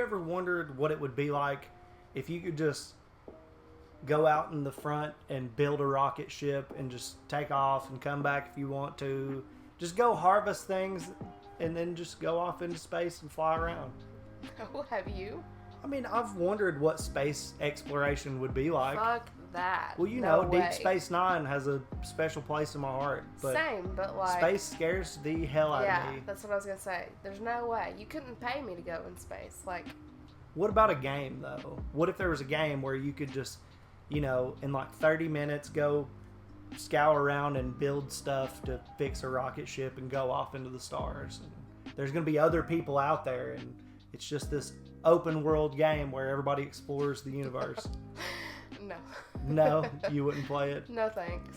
ever wondered what it would be like if you could just go out in the front and build a rocket ship and just take off and come back if you want to? Just go harvest things and then just go off into space and fly around. Oh, have you? I mean, I've wondered what space exploration would be like. Fuck that. Well, you no know, way. Deep Space Nine has a special place in my heart. But Same, but like... space scares the hell out of me. Yeah, that's what I was going to say. There's no way. You couldn't pay me to go in space. Like... What about a game, though? What if there was a game where you could just, you know, in like 30 minutes go scour around and build stuff to fix a rocket ship and go off into the stars? And there's going to be other people out there, and it's just this open world game where everybody explores the universe. No. No, you wouldn't play it? No thanks.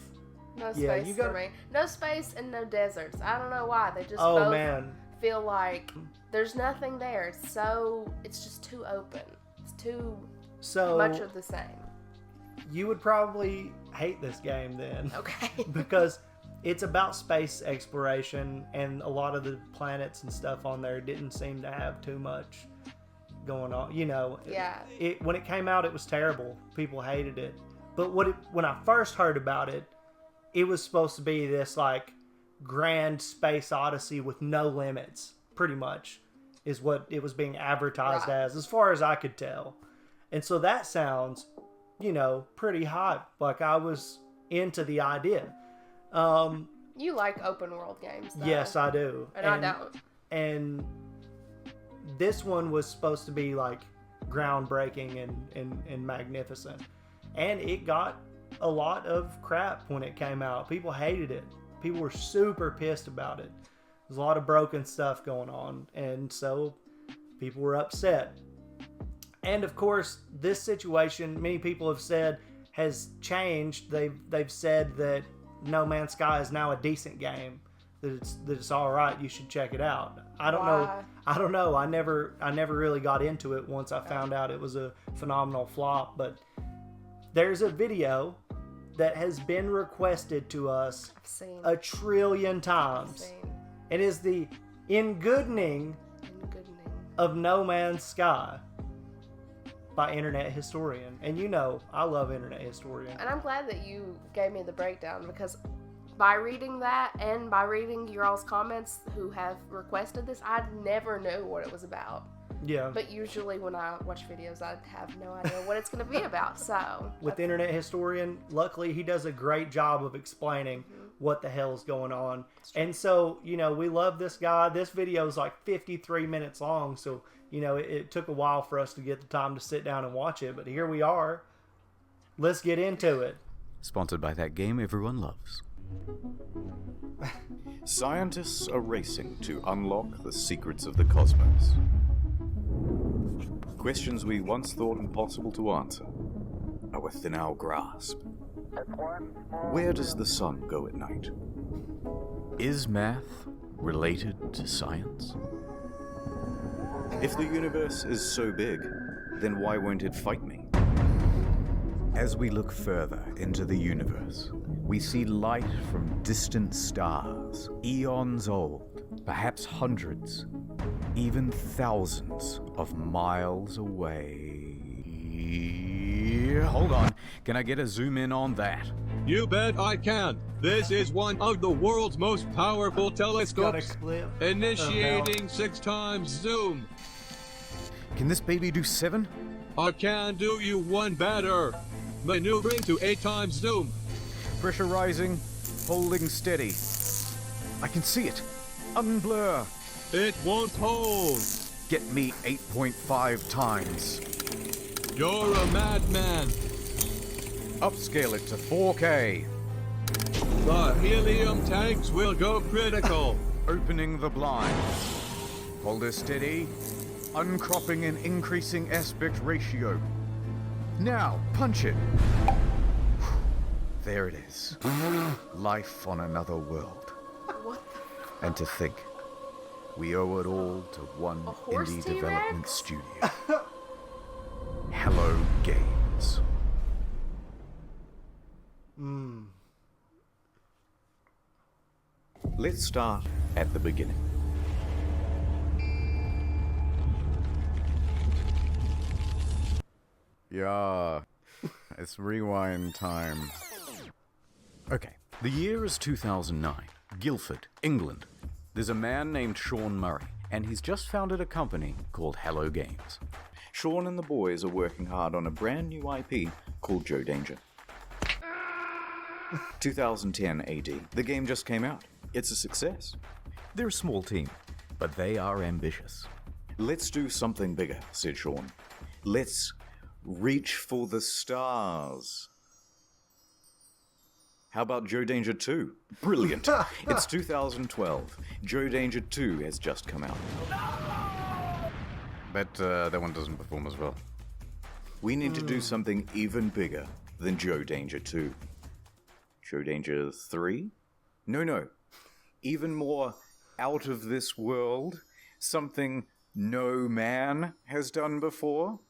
No space you for me. No space and no deserts. I don't know why. They just Oh, both man. feel like there's nothing there. It's just too open. It's too much of the same. You would probably hate this game then. Okay. Because it's about space exploration, and a lot of the planets and stuff on there didn't seem to have too much going on. You know, yeah. When it came out, it was terrible. People hated it. But when I first heard about it, it was supposed to be this like grand space odyssey with no limits, pretty much, is what it was being advertised as far as I could tell. And so that sounds, you know, pretty hot. Like, I was into the idea. You like open world games, though. Yes, I do. And I don't. And this one was supposed to be like groundbreaking and magnificent. And it got a lot of crap when it came out. People hated it. People were super pissed about it. There's a lot of broken stuff going on. And so people were upset. And of course, this situation, many people have said, has changed. They've said that No Man's Sky is now a decent game. That it's all right. You should check it out. I don't know. I never really got into it once I found out it was a phenomenal flop. But there's a video that has been requested to us a trillion times. It is the Engoodening of No Man's Sky by Internet Historian. And you know, I love Internet Historian. And I'm glad that you gave me the breakdown, because by reading that and by reading your all's comments who have requested this, I never knew what it was about. Yeah. But usually when I watch videos, I have no idea what it's going to be about. So with Internet Historian, luckily he does a great job of explaining what the hell is going on. And so, you know, we love this guy. This video is like 53 minutes long. So, you know, it took a while for us to get the time to sit down and watch it. But here we are. Let's get into it. Sponsored by that game everyone loves. Scientists are racing to unlock the secrets of the cosmos. Questions we once thought impossible to answer are within our grasp. Where does the sun go at night? Is math related to science? If the universe is so big, then why won't it fight me? As we look further into the universe, we see light from distant stars, eons old, perhaps hundreds, even thousands of miles away. Hold on, can I get a zoom in on that? You bet I can. This is one of the world's most powerful telescopes. Initiating 6 times zoom. Can this baby do 7? I can do you one better. Maneuvering to 8 times zoom. Pressure rising, holding steady. I can see it. Unblur. It won't hold. Get me 8.5 times. You're a madman. Upscale it to 4K. The helium tanks will go critical. Opening the blinds. Hold her steady. Uncropping and increasing aspect ratio. Now, punch it. There it is. Life on another world. What? And to think, we owe it all to one indie development studio. Hello Games. Let's start at the beginning. Yeah. It's rewind time. Okay, the year is 2009. Guildford, England. There's a man named Sean Murray, and he's just founded a company called Hello Games. Sean and the boys are working hard on a brand new IP called Joe Danger. 2010 AD. The game just came out. It's a success. They're a small team, but they are ambitious. Let's do something bigger, said Sean. Let's reach for the stars. How about Joe Danger 2? Brilliant. It's 2012. Joe Danger 2 has just come out. Bet that one doesn't perform as well. We need to do something even bigger than Joe Danger 2. Joe Danger 3? No. Even more out of this world. Something no man has done before.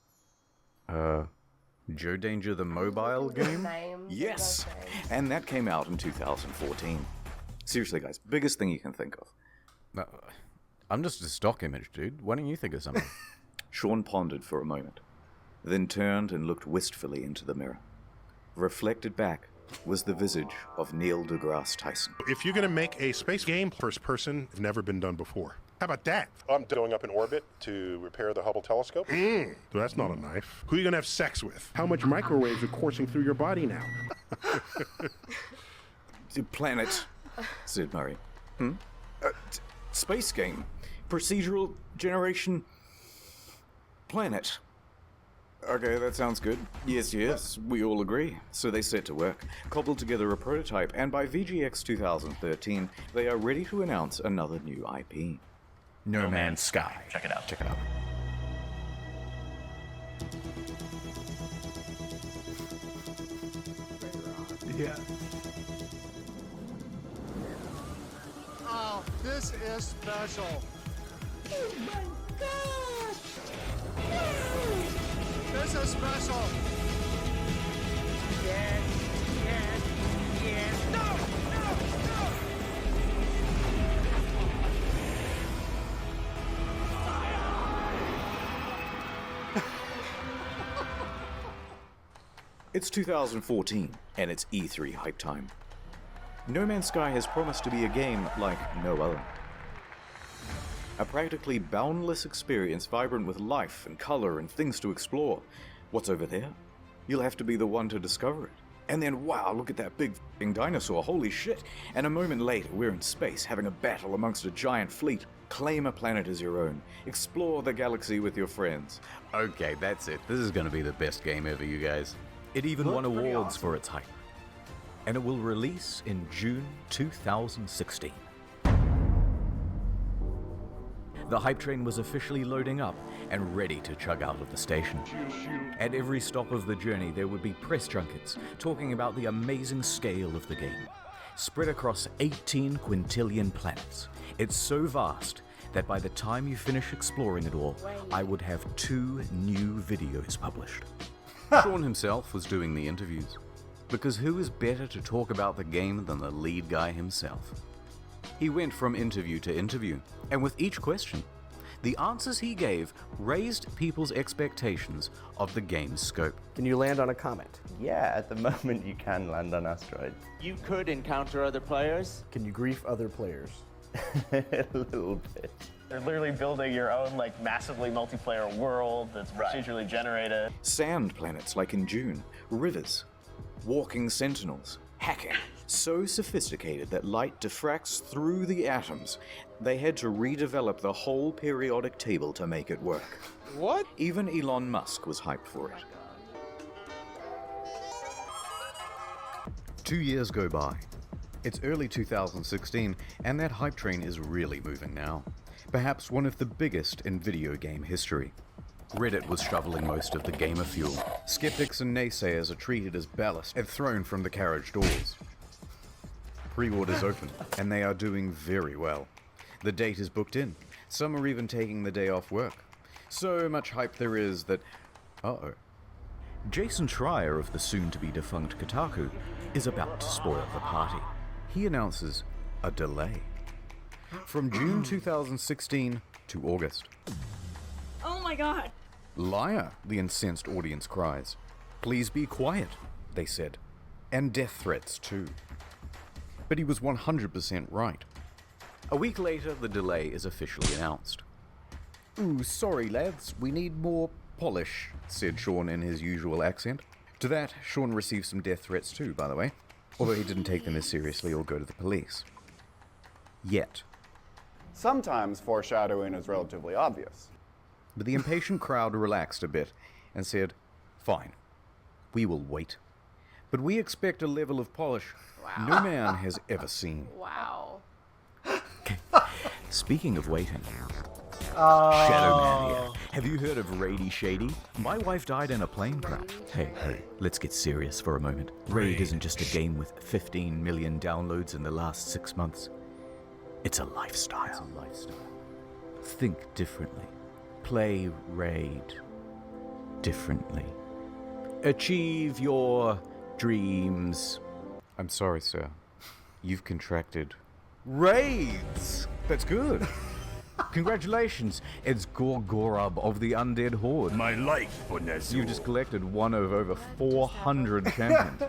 Joe Danger the mobile game? Yes! And that came out in 2014. Seriously, guys, biggest thing you can think of. I'm just a stock image, dude. Why don't you think of something? Sean pondered for a moment, then turned and looked wistfully into the mirror. Reflected back was the visage of Neil deGrasse Tyson. If you're going to make a space game, first person, it's never been done before. How about that? I'm going up in orbit to repair the Hubble telescope. So that's not a knife. Who are you going to have sex with? How much microwaves are coursing through your body now? Planet, said Murray. Space game. Procedural generation. Planet. Okay, that sounds good. Yes, we all agree. So they set to work, cobbled together a prototype, and by VGX 2013, they are ready to announce another new IP. No Man's Sky. Check it out. Yeah. Oh, this is special. Oh my God! This is special. Yes. No! It's 2014, and it's E3 hype time. No Man's Sky has promised to be a game like no other. A practically boundless experience vibrant with life and color and things to explore. What's over there? You'll have to be the one to discover it. And then, wow, look at that big f***ing dinosaur, holy shit. And a moment later, we're in space, having a battle amongst a giant fleet. Claim a planet as your own. Explore the galaxy with your friends. Okay, that's it. This is going to be the best game ever, you guys. It even won awards for its hype. And it will release in June 2016. The hype train was officially loading up and ready to chug out of the station. At every stop of the journey, there would be press junkets talking about the amazing scale of the game. Spread across 18 quintillion planets. It's so vast that by the time you finish exploring it all, I would have 2 new videos published. Sean himself was doing the interviews, because who is better to talk about the game than the lead guy himself? He went from interview to interview, and with each question, the answers he gave raised people's expectations of the game's scope. Can you land on a comet? Yeah, at the moment you can land on asteroids. You could encounter other players. Can you grief other players? A little bit. They're literally building your own, massively multiplayer world that's procedurally generated. Sand planets like in June, rivers, walking sentinels, hacking. So sophisticated that light diffracts through the atoms, they had to redevelop the whole periodic table to make it work. What? Even Elon Musk was hyped for it. 2 years go by. It's early 2016, and that hype train is really moving now. Perhaps one of the biggest in video game history. Reddit was shoveling most of the gamer fuel. Skeptics and naysayers are treated as ballast and thrown from the carriage doors. Pre-orders open, and they are doing very well. The date is booked in. Some are even taking the day off work. So much hype there is that... Uh-oh. Jason Schreier of the soon-to-be-defunct Kotaku is about to spoil the party. He announces a delay. From June 2016 to August. Oh my god. Liar, the incensed audience cries. Please be quiet, they said. And death threats, too. But he was 100% right. A week later, the delay is officially announced. Ooh, sorry lads, we need more polish, said Sean in his usual accent. To that, Sean received some death threats too, by the way, although he didn't take them as seriously or go to the police. Yet. Sometimes foreshadowing is relatively obvious. But the impatient crowd relaxed a bit and said, fine, we will wait. But we expect a level of polish no man has ever seen. Wow. Speaking of waiting, Shadow Man here. Have you heard of Raidy Shady? My wife died in a plane crash. Hey, let's get serious for a moment. Raid isn't just a game with 15 million downloads in the last 6 months. It's a lifestyle. Think differently. Play Raid differently. Achieve your dreams. I'm sorry, sir. You've contracted Raids. That's good. Congratulations, it's Gorgorub of the Undead Horde. My life for Nezu. You just collected one of over 400 champions.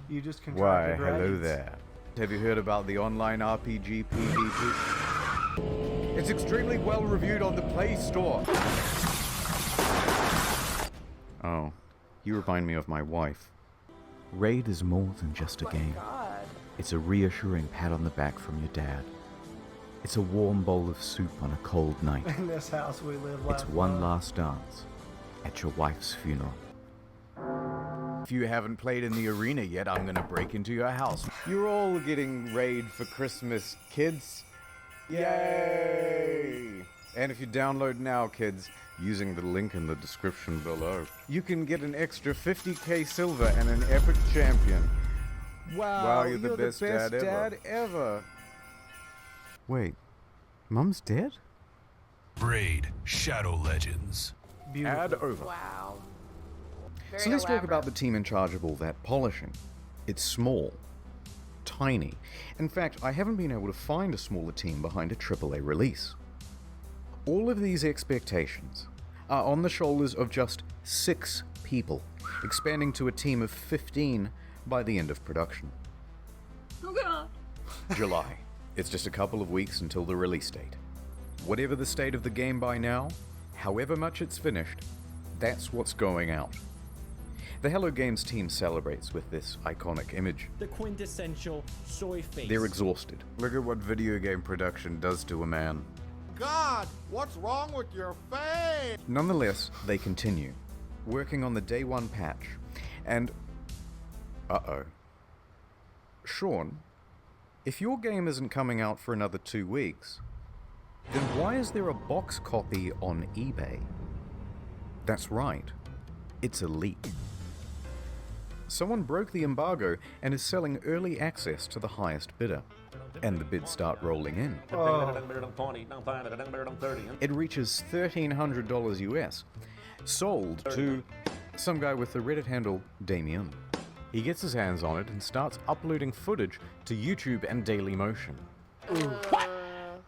You just Why, contracted hello raids. there. Have you heard about the online RPG PvP? It's extremely well reviewed on the Play Store. Oh, you remind me of my wife. Raid is more than just a game. God. It's a reassuring pat on the back from your dad. It's a warm bowl of soup on a cold night. In this house we live It's one last dance at your wife's funeral. If you haven't played in the arena yet, I'm gonna break into your house. You're all getting Raid for Christmas, kids. Yay! And if you download now, kids, using the link in the description below, you can get an extra 50k silver and an epic champion. Wow, you're the best dad ever. Wait, Mum's dead? Raid Shadow Legends. Beautiful. Ad over. Wow. Very So let's talk elaborate. about the team in charge of all that polishing. It's small. Tiny. In fact, I haven't been able to find a smaller team behind a AAA release. All of these expectations are on the shoulders of just 6 people, expanding to a team of 15 by the end of production. Oh God. July. It's just a couple of weeks until the release date. Whatever the state of the game by now, however much it's finished, that's what's going out. The Hello Games team celebrates with this iconic image. The quintessential soy face. They're exhausted. Look at what video game production does to a man. God, what's wrong with your face? Nonetheless, they continue, working on the day 1 patch, and... uh-oh. Sean, if your game isn't coming out for another 2 weeks, then why is there a box copy on eBay? That's right, it's a leak. Someone broke the embargo and is selling early access to the highest bidder. And the bids start rolling in. It reaches $1,300 US, sold to some guy with the Reddit handle Damien. He gets his hands on it and starts uploading footage to YouTube and Dailymotion.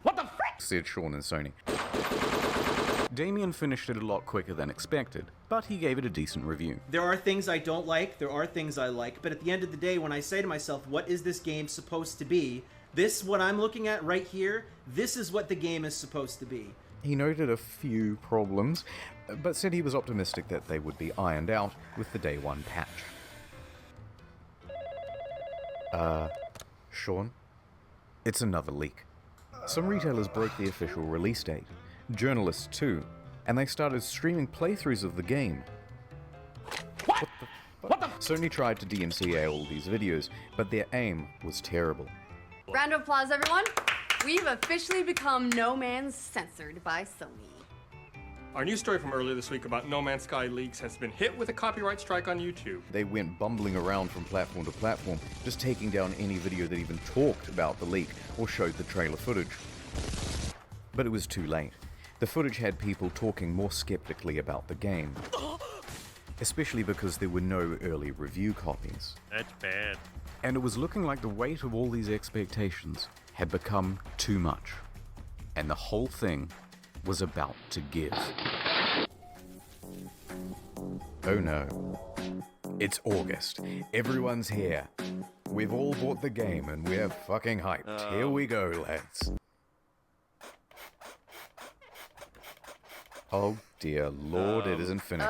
What the frick? Said Sean and Sony. Damien finished it a lot quicker than expected, but he gave it a decent review. There are things I don't like, there are things I like, but at the end of the day, when I say to myself, what is this game supposed to be? This, what I'm looking at right here, this is what the game is supposed to be. He noted a few problems, but said he was optimistic that they would be ironed out with the day 1 patch. Sean? It's another leak. Some retailers broke the official release date. Journalists too. And they started streaming playthroughs of the game. What the Sony tried to DMCA all these videos, but their aim was terrible. Round of applause, everyone. We've officially become No Man's censored by Sony. Our news story from earlier this week about No Man's Sky leaks has been hit with a copyright strike on YouTube. They went bumbling around from platform to platform, just taking down any video that even talked about the leak or showed the trailer footage. But it was too late. The footage had people talking more skeptically about the game. Especially because there were no early review copies. That's bad. And it was looking like the weight of all these expectations had become too much. And the whole thing was about to give. Oh no. It's August. Everyone's here. We've all bought the game and we're fucking hyped. Here we go, lads. Oh dear lord, it isn't finished.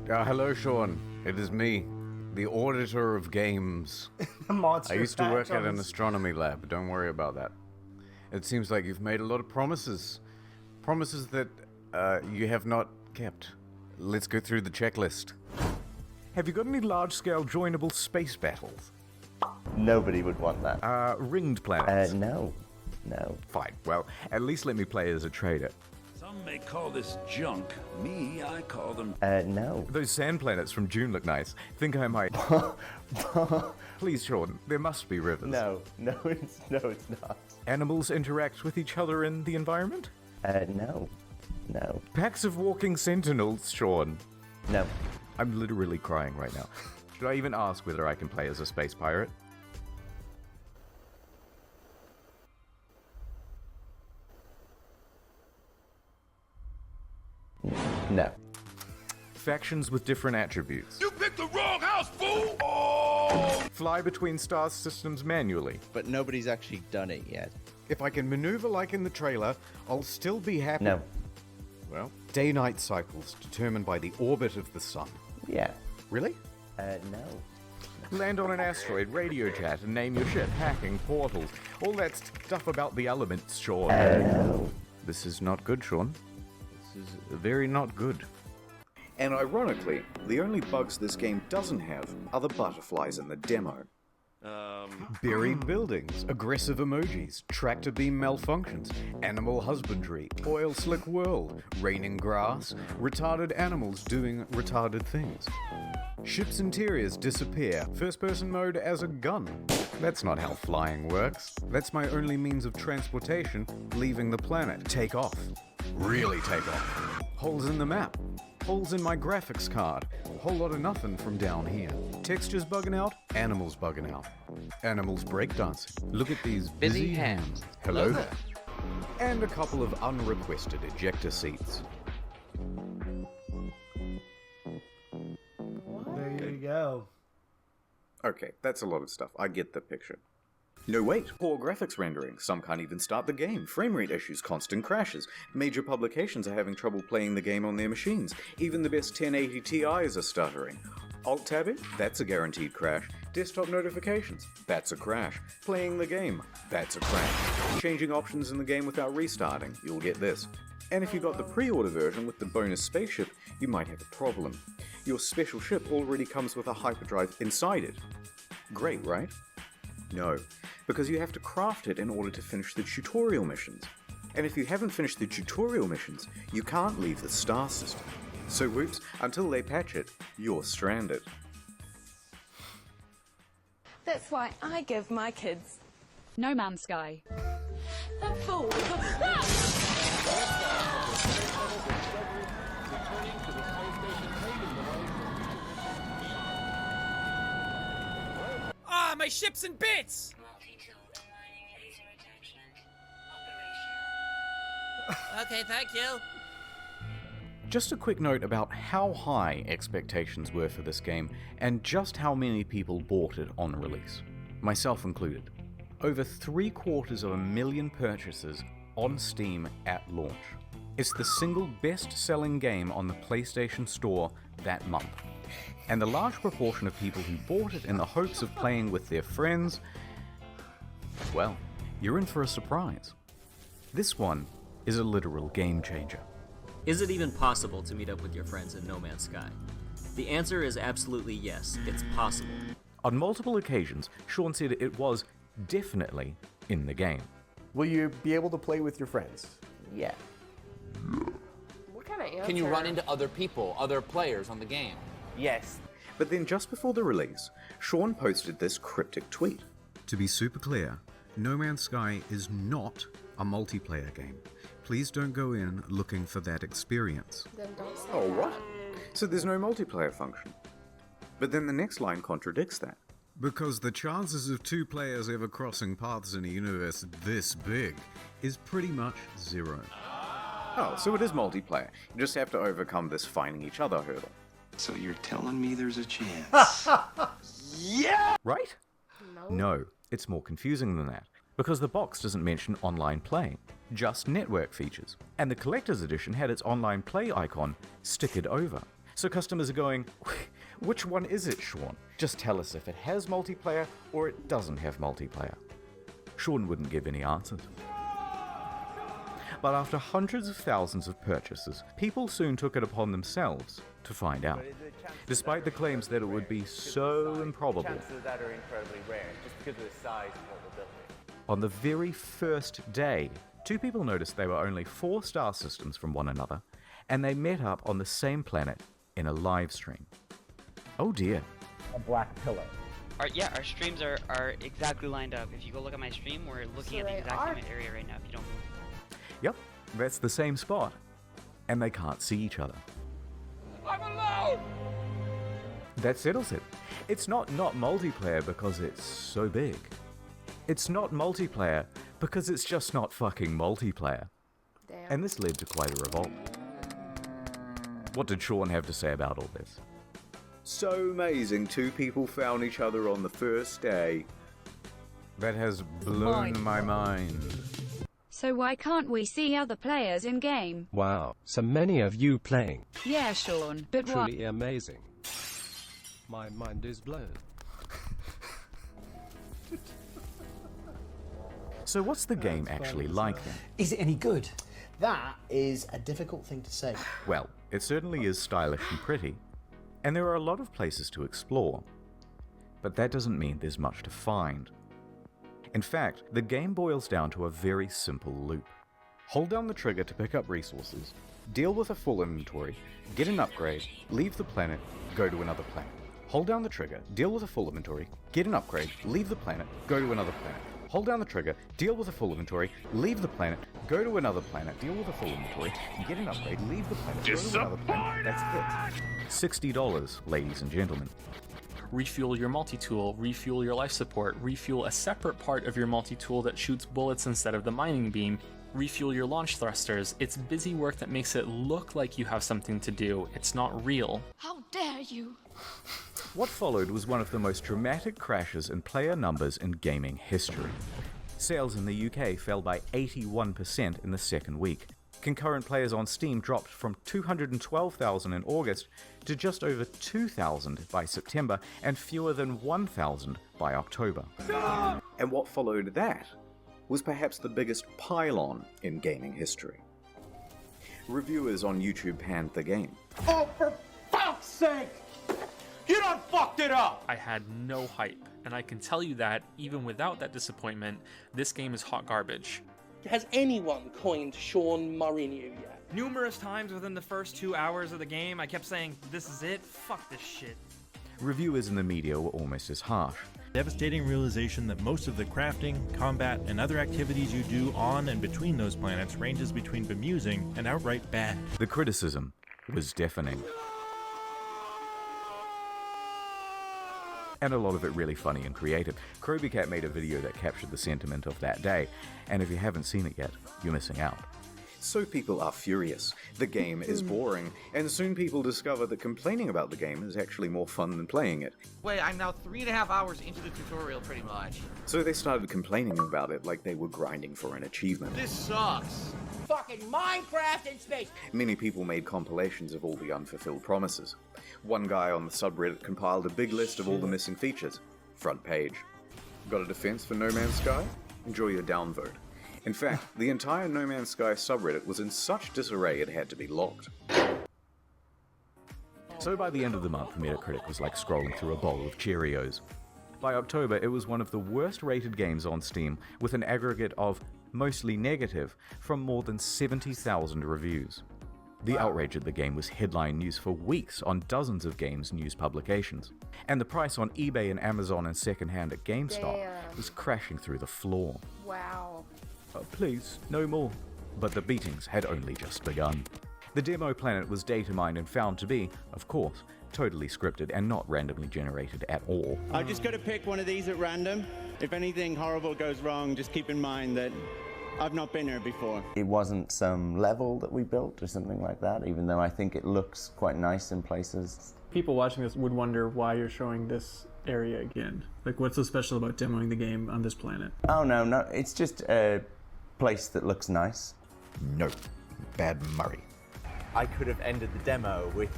Hello, Sean. It is me, the auditor of games. Monster I used to work patch at on an his- astronomy lab. Don't worry about that. It seems like you've made a lot of promises. Promises that you have not kept. Let's go through the checklist. Have you got any large-scale joinable space battles? Nobody would want that. Ringed planets? No. No. Fine. Well, at least let me play as a trader. Some may call this junk. Me, I call them... No. Those sand planets from June look nice. Think I might... Please, Sean, there must be rivers. No, it's not. Animals interact with each other in the environment? No. Packs of walking sentinels, Sean. No. I'm literally crying right now. Should I even ask whether I can play as a space pirate? No. Factions with different attributes. You picked the wrong house, fool! Oh! Fly between star systems manually. But nobody's actually done it yet. If I can maneuver like in the trailer, I'll still be happy. No. Well, day-night cycles determined by the orbit of the sun. Yeah. Really? No. Land on an asteroid, radio chat, and name your shit, hacking, portals, all that stuff about the elements, Sean. No. This is not good, Sean. This is very not good. And ironically, the only bugs this game doesn't have are the butterflies in the demo. Buried buildings, aggressive emojis, tractor beam malfunctions, animal husbandry, oil slick world, raining grass, retarded animals doing retarded things. Ship's interiors disappear, first person mode as a gun. That's not how flying works. That's my only means of transportation, leaving the planet. Take off. Really take off. Holes in the map. Holes in my graphics card. Whole lot of nothing from down here. Textures bugging out, animals bugging out. Animals breakdancing. Look at these busy hands. Hello there. And a couple of unrequested ejector seats. There you go. Okay, that's a lot of stuff. I get the picture. No wait, poor graphics rendering. Some can't even start the game. Frame rate issues, constant crashes. Major publications are having trouble playing the game on their machines. Even the best 1080 Ti's are stuttering. Alt-tabbing? That's a guaranteed crash. Desktop notifications? That's a crash. Playing the game? That's a crash. Changing options in the game without restarting? You'll get this. And if you got the pre-order version with the bonus spaceship, you might have a problem. Your special ship already comes with a hyperdrive inside it. Great, right? No, because you have to craft it in order to finish the tutorial missions. And if you haven't finished the tutorial missions, you can't leave the star system. So whoops, until they patch it, you're stranded. That's why I give my kids No Man's Sky. a fool. Ah, my ship's in bits! Okay, thank you. Just a quick note about how high expectations were for this game and just how many people bought it on release, myself included. Over 750,000 purchases on Steam at launch. It's the single best-selling game on the PlayStation Store that month. And the large proportion of people who bought it in the hopes of playing with their friends, well, you're in for a surprise. This one is a literal game changer. Is it even possible to meet up with your friends in No Man's Sky? The answer is absolutely yes, it's possible. On multiple occasions, Sean said it was definitely in the game. Will you be able to play with your friends? Yeah. What kind of answer? Can you run into other people, other players on the game? Yes. But then just before the release, Sean posted this cryptic tweet. To be super clear, No Man's Sky is not a multiplayer game. Please don't go in looking for that experience. Then don't say Oh, that. what? So there's no multiplayer function. But then the next line contradicts that. Because the chances of two players ever crossing paths in a universe this big is pretty much zero. Oh, so it is multiplayer. You just have to overcome this finding each other hurdle. So you're telling me there's a chance? Yeah! Right? No. No, it's more confusing than that. Because the box doesn't mention online play, just network features. And the collector's edition had its online play icon stickered over. So customers are going, which one is it, Sean? Just tell us if it has multiplayer or it doesn't have multiplayer. Sean wouldn't give any answers. But after hundreds of thousands of purchases, people soon took it upon themselves to find out. Despite the claims that it would be so improbable. Chances that are incredibly rare, just because of the size and vulnerability. On the very first day, two people noticed they were only 4 star systems from one another, and they met up on the same planet in a live stream. Oh dear. A black pillow. Our streams are exactly lined up. If you go look at my stream, we're looking at the exact same area right now if you don't move. Yep, that's the same spot. And they can't see each other. I'm alone! That settles it. It's not multiplayer because it's so big. It's not multiplayer because it's just not fucking multiplayer. Damn. And this led to quite a revolt. What did Sean have to say about all this? So amazing, 2 people found each other on the first day. That has blown my mind. So why can't we see other players in game? Wow, so many of you playing. Yeah, Sean, but why? Truly amazing. My mind is blown. So what's the game actually like then? Is it any good? That is a difficult thing to say. Well, it certainly is stylish and pretty, and there are a lot of places to explore. But that doesn't mean there's much to find. In fact, the game boils down to a very simple loop. Hold down the trigger to pick up resources, deal with a full inventory, get an upgrade, leave the planet, go to another planet. Hold down the trigger, deal with a full inventory, get an upgrade, leave the planet, go to another planet. Hold down the trigger, deal with a full inventory, leave the planet, go to another planet, deal with a full inventory, get an upgrade, leave the planet, go to another planet. That's it. $60, ladies and gentlemen. Refuel your multi-tool, refuel your life support, refuel a separate part of your multi-tool that shoots bullets instead of the mining beam, refuel your launch thrusters. It's busy work that makes it look like you have something to do. It's not real. How dare you? What followed was one of the most dramatic crashes in player numbers in gaming history. Sales in the UK fell by 81% in the second week. Concurrent players on Steam dropped from 212,000 in August to just over 2,000 by September and fewer than 1,000 by October. And what followed that was perhaps the biggest pylon in gaming history. Reviewers on YouTube panned the game. Oh, for fuck's sake! You done fucked it up! I had no hype, and I can tell you that, even without that disappointment, this game is hot garbage. Has anyone coined Sean Mourinho yet? Numerous times within the first 2 hours of the game, I kept saying, this is it, fuck this shit. Reviewers in the media were almost as harsh. Devastating realization that most of the crafting, combat, and other activities you do on and between those planets ranges between bemusing and outright bad. The criticism was deafening. And a lot of it really funny and creative. Krobycat made a video that captured the sentiment of that day, and if you haven't seen it yet, you're missing out. So people are furious, the game is boring, and soon people discover that complaining about the game is actually more fun than playing it. Wait, I'm now 3.5 hours into the tutorial pretty much. So they started complaining about it like they were grinding for an achievement. This sucks. Fucking Minecraft in space! Many people made compilations of all the unfulfilled promises. One guy on the subreddit compiled a big list of all the missing features. Front page. Got a defense for No Man's Sky? Enjoy your downvote. In fact, the entire No Man's Sky subreddit was in such disarray it had to be locked. So by the end of the month, Metacritic was like scrolling through a bowl of Cheerios. By October, it was one of the worst rated games on Steam, with an aggregate of mostly negative from more than 70,000 reviews. The outrage at the game was headline news for weeks on dozens of games news publications, and the price on eBay and Amazon and secondhand at GameStop was crashing through the floor. Wow. Please, no more. But the beatings had only just begun. The demo planet was data mined and found to be, of course, totally scripted and not randomly generated at all. I've just got to pick one of these at random. If anything horrible goes wrong, just keep in mind that I've not been here before. It wasn't some level that we built or something like that, even though I think it looks quite nice in places. People watching this would wonder why you're showing this area again. Like, what's so special about demoing the game on this planet? Oh, no, it's just a place that looks nice. No. Bad Murray. I could have ended the demo with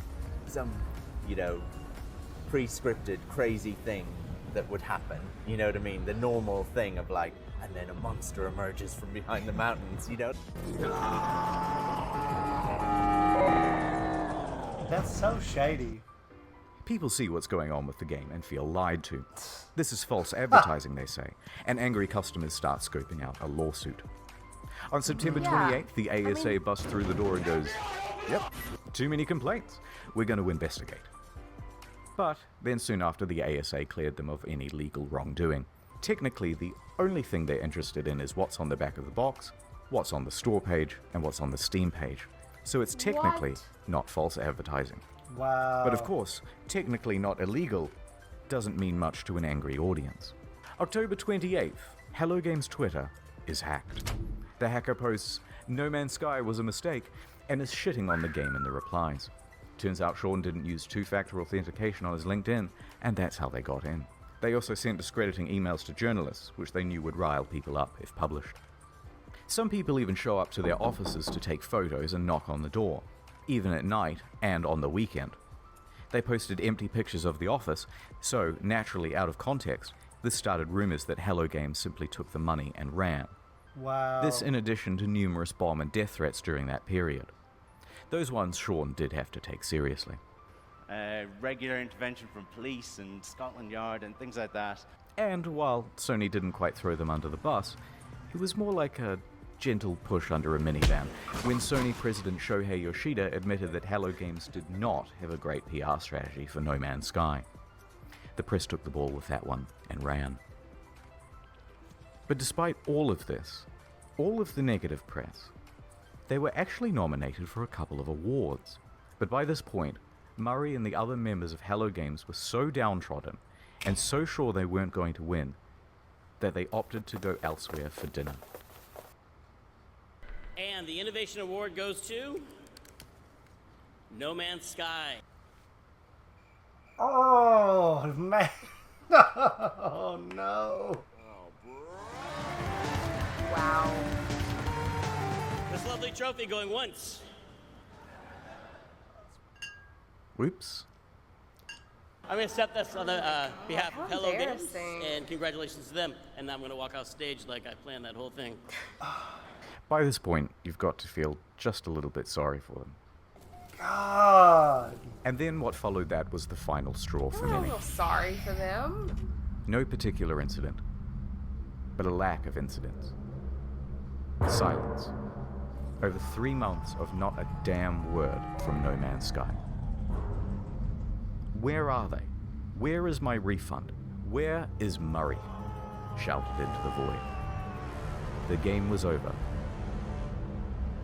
some, pre-scripted crazy thing that would happen. You know what I mean? The normal thing of like, and then a monster emerges from behind the mountains, That's so shady. People see what's going on with the game and feel lied to. This is false advertising, they say, and angry customers start scoping out a lawsuit. On September 28th, the ASA busts through the door and goes, "Yep, too many complaints. We're going to investigate." But then soon after, the ASA cleared them of any legal wrongdoing. Technically, the only thing they're interested in is what's on the back of the box, what's on the store page, and what's on the Steam page. So it's technically not false advertising. Wow. But of course, technically not illegal doesn't mean much to an angry audience. October 28th, Hello Games Twitter is hacked. The hacker posts, "No Man's Sky was a mistake," and is shitting on the game in the replies. Turns out Sean didn't use two-factor authentication on his LinkedIn, and that's how they got in. They also sent discrediting emails to journalists, which they knew would rile people up if published. Some people even show up to their offices to take photos and knock on the door, even at night and on the weekend. They posted empty pictures of the office, so, naturally out of context, this started rumors that Hello Games simply took the money and ran. Wow. This in addition to numerous bomb and death threats during that period. Those ones Sean did have to take seriously. Regular intervention from police and Scotland Yard and things like that. And while Sony didn't quite throw them under the bus, it was more like a gentle push under a minivan when Sony president Shohei Yoshida admitted that Hello Games did not have a great PR strategy for No Man's Sky. The press took the ball with that one and ran. But despite all of this, all of the negative press, they were actually nominated for a couple of awards. But by this point, Murray and the other members of Hello Games were so downtrodden and so sure they weren't going to win that they opted to go elsewhere for dinner. And the Innovation Award goes to No Man's Sky. Oh, man. Oh, no. Wow. This lovely trophy going once. Whoops. I'm going to accept this on the behalf of Hello Games, embarrassing. and congratulations to them. And I'm going to walk off stage like I planned that whole thing. By this point, you've got to feel just a little bit sorry for them. God. And then what followed that was the final straw for I don't many. feel sorry for them. No particular incident, but a lack of incidents. Silence. Over 3 months of not a damn word from No Man's Sky. Where are they? Where is my refund? Where is Murray? Shouted into the void. The game was over.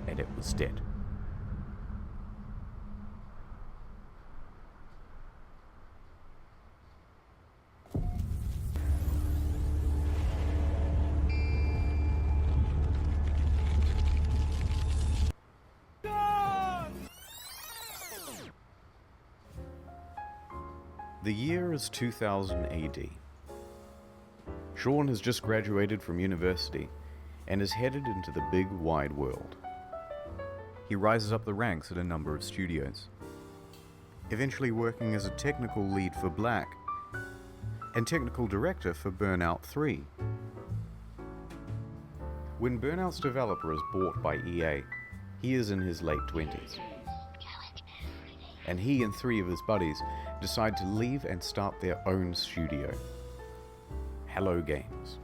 And it was dead. The year is 2000 AD. Sean has just graduated from university and is headed into the big wide world. He rises up the ranks at a number of studios, eventually working as a technical lead for Black and technical director for Burnout 3. When Burnout's developer is bought by EA, he is in his late 20s. And he and 3 of his buddies decide to leave and start their own studio, Hello Games.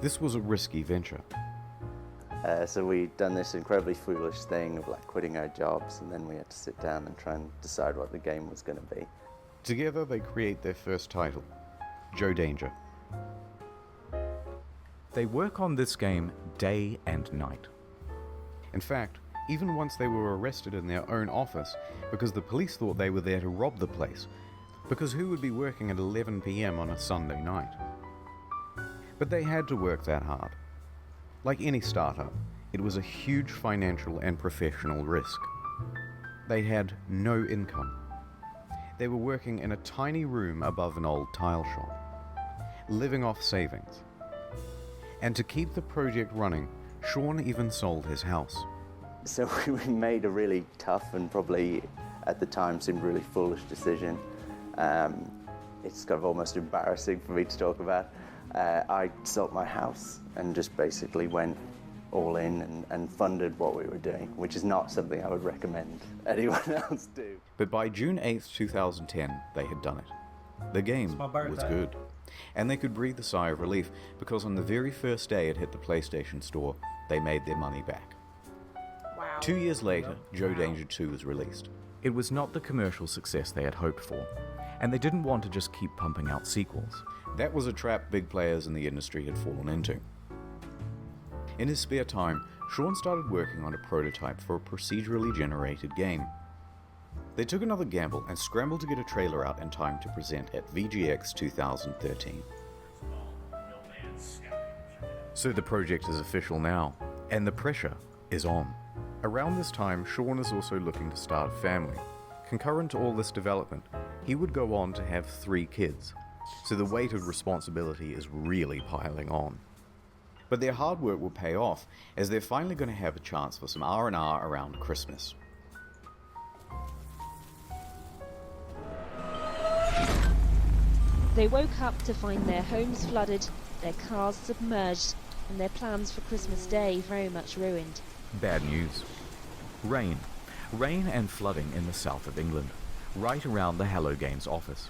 This was a risky venture. So we'd done this incredibly foolish thing of like quitting our jobs, and then we had to sit down and try and decide what the game was going to be. Together they create their first title, Joe Danger. They work on this game day and night. In fact, even once they were arrested in their own office because the police thought they were there to rob the place, because who would be working at 11 PM on a Sunday night? But they had to work that hard. Like any startup, it was a huge financial and professional risk. They had no income. They were working in a tiny room above an old tile shop, living off savings. And to keep the project running, Sean even sold his house. So we made a really tough and probably at the time seemed really foolish decision. It's kind of almost embarrassing for me to talk about. I sold my house and just basically went all in and funded what we were doing, which is not something I would recommend anyone else do. But by June 8th, 2010, they had done it. The game was good. And they could breathe a sigh of relief because on the very first day it hit the PlayStation Store, they made their money back. Wow. 2 years later, Joe Danger 2 was released. It was not the commercial success they had hoped for, and they didn't want to just keep pumping out sequels. That was a trap big players in the industry had fallen into. In his spare time, Sean started working on a prototype for a procedurally generated game. They took another gamble and scrambled to get a trailer out in time to present at VGX 2013. So the project is official now, and the pressure is on. Around this time, Sean is also looking to start a family. Concurrent to all this development, he would go on to have 3 kids, so the weight of responsibility is really piling on. But their hard work will pay off, as they're finally going to have a chance for some R&R around Christmas. They woke up to find their homes flooded, their cars submerged, and their plans for Christmas Day very much ruined. Bad news. Rain. Rain and flooding in the south of England, right around the Hello Games office.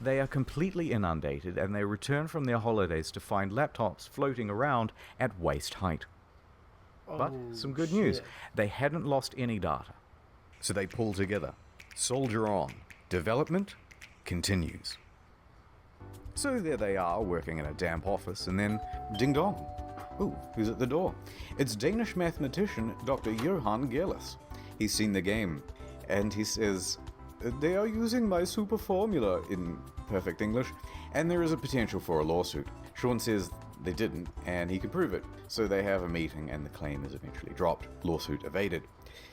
They are completely inundated and they return from their holidays to find laptops floating around at waist height. But some good news, they hadn't lost any data. So they pull together, soldier on, development continues. So there they are, working in a damp office, and then ding dong. Ooh, who's at the door? It's Danish mathematician Dr. Johan Gerlis. He's seen the game, and he says, "They are using my super formula," in perfect English, and there is a potential for a lawsuit. Sean says they didn't, and he can prove it. So they have a meeting, and the claim is eventually dropped. Lawsuit evaded.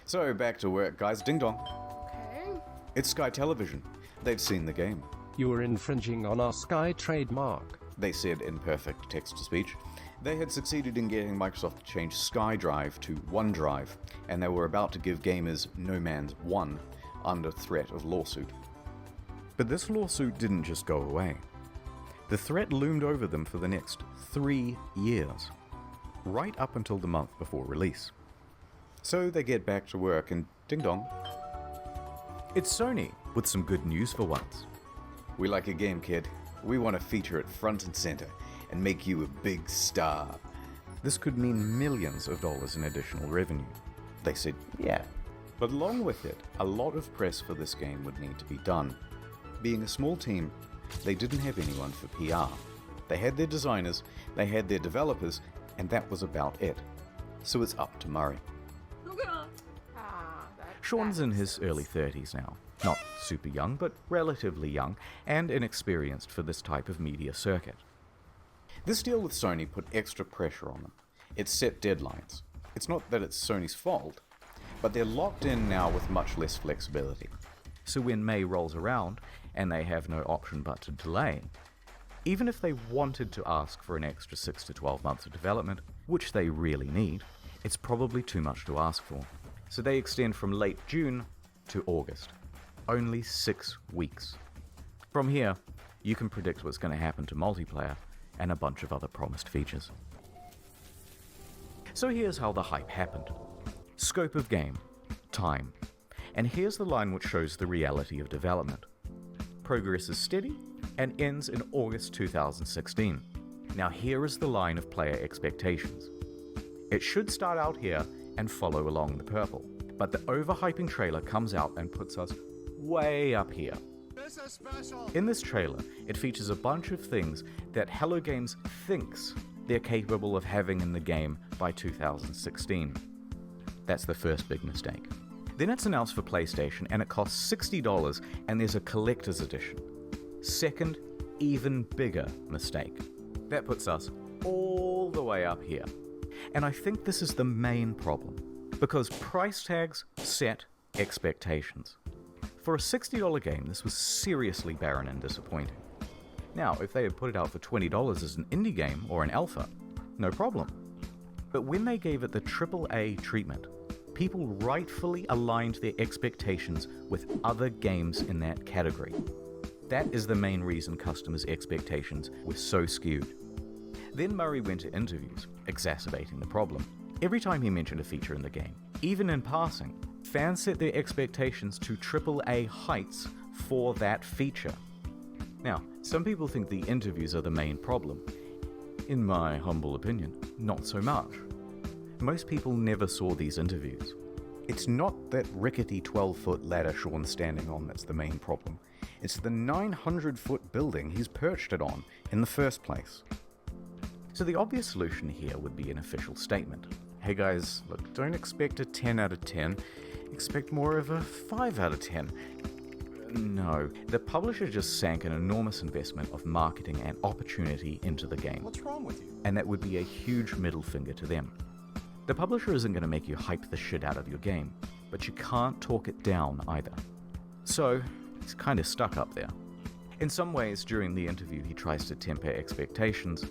So back to work, guys. Ding dong. Okay. It's Sky Television. They've seen the game. You are infringing on our Sky trademark, they said in perfect text-to-speech. They had succeeded in getting Microsoft to change SkyDrive to OneDrive, and they were about to give gamers No Man's 1 under threat of lawsuit. But this lawsuit didn't just go away. The threat loomed over them for the next 3 years, right up until the month before release. So they get back to work and ding dong. It's Sony, with some good news for once. "We like a game, kid. We want to feature it front and center and make you a big star." This could mean millions of dollars in additional revenue. They said, yeah. But along with it, a lot of press for this game would need to be done. Being a small team, they didn't have anyone for PR. They had their designers, they had their developers, and that was about it. So it's up to Murray. Sean's in his early 30s now. Not super young, but relatively young, and inexperienced for this type of media circuit. This deal with Sony put extra pressure on them. It set deadlines. It's not that it's Sony's fault, but they're locked in now with much less flexibility. So when May rolls around, and they have no option but to delay, even if they wanted to ask for an extra 6 to 12 months of development, which they really need, it's probably too much to ask for. So they extend from late June to August. Only 6 weeks. From here, you can predict what's going to happen to multiplayer and a bunch of other promised features. So here's how the hype happened. Scope of game, time, and here's the line which shows the reality of development. Progress is steady and ends in August 2016. Now here is the line of player expectations. It should start out here and follow along the purple, but the overhyping trailer comes out and puts us way up here. This is special. In this trailer, it features a bunch of things that Hello Games thinks they're capable of having in the game by 2016. That's the first big mistake. Then it's announced for PlayStation and it costs $60 and there's a collector's edition. Second, even bigger mistake. That puts us all the way up here. And I think this is the main problem, because price tags set expectations. For a $60 game, this was seriously barren and disappointing. Now, if they had put it out for $20 as an indie game or an alpha, no problem. But when they gave it the AAA treatment, people rightfully aligned their expectations with other games in that category. That is the main reason customers' expectations were so skewed. Then Murray went to interviews, exacerbating the problem. Every time he mentioned a feature in the game, even in passing, fans set their expectations to AAA heights for that feature. Now, some people think the interviews are the main problem. In my humble opinion, not so much. Most people never saw these interviews. It's not that rickety 12-foot ladder Sean's standing on that's the main problem. It's the 900-foot building he's perched it on in the first place. So the obvious solution here would be an official statement. Hey guys, look, don't expect a 10 out of 10. Expect more of a 5 out of 10. No, the publisher just sank an enormous investment of marketing and opportunity into the game. What's wrong with you? And that would be a huge middle finger to them. The publisher isn't going to make you hype the shit out of your game, but you can't talk it down either. So, he's kind of stuck up there. In some ways, during the interview, he tries to temper expectations,